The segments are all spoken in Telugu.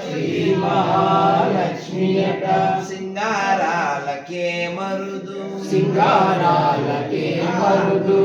శ్రీ మహాలక్ష్మియట సింగారాలకే మరుదు సింగారాలకే మరుదు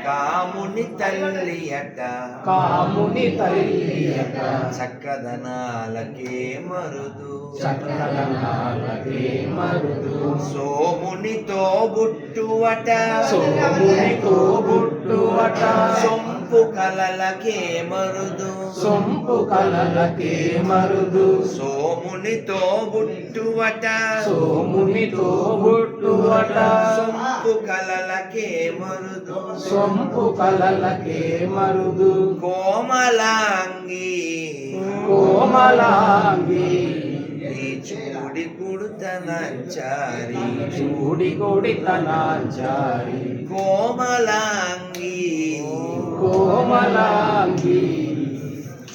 కాముని తల్లియట కాముని తల్లియట చక్కదనాలకే మరుదు చక్కదనాలకే మరుదు సోమునితో బుట్టువట సోమునితో బుట్టువట సొంపు కలలకే మరుదు సొంపు కలలకే మరుదు సోమునితో బుట్టువట సోమునితో బుట్టువట సొంపు కలలకే మరుదు సొంపు కలలకే మరుదు కోమలాంగి కోమలాంగి ఈ చూడి కుడుతనంచారి చూడి కొడితనాచారి కోమలాంగి కోమలాంగి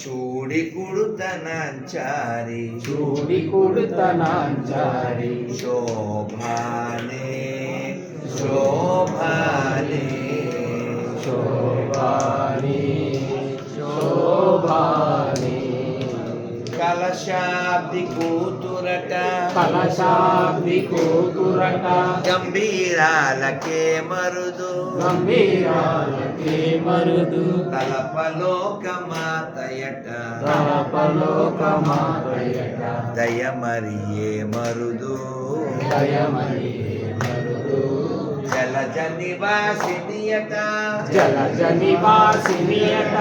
చూడి కుడుతనంచారి చూడి కొడితనాచారి శోభానే శోభానే శోభాని శోభాని కలశాబ్ది కూతురట కలశాబ్ది కూతురట గంభీరాలకే మరుదు గంభీరాలకే మరుదు తలపలోక మాతయట తలపలోక మాతయట దయమరియే మరుదు దయమరియే మరుదు జలజ నివాసినియట జలజ నివాసినియట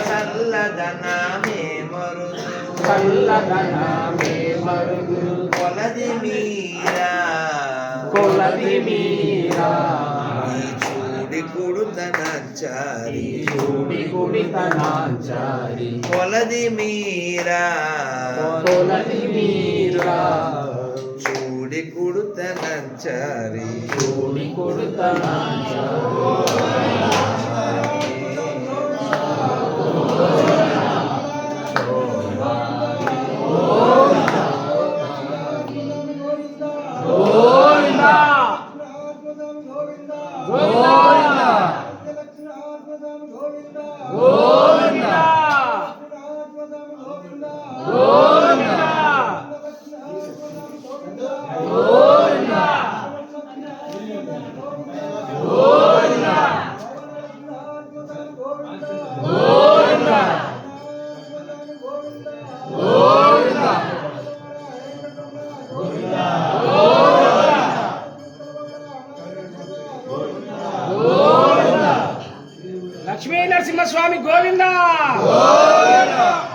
చల్లదనమే మరుదు చల్లదనమే మరుదు కొలది మీరా కొలది మీరా ఈ చూడి కుడుతనంచారి చూడి కొడితనాచారి కొలది మీరా కొలది మీరా చూడి కుడుతనంచారి చూడి కొడితనాచారి లక్ష్మీ నరసింహస్వామి గోవింద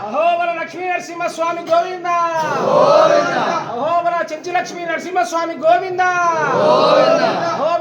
అహోబల లక్ష్మీ నరసింహస్వామి గోవింద అహోబల చెంచు లక్ష్మీ నరసింహస్వామి గోవింద అహోబల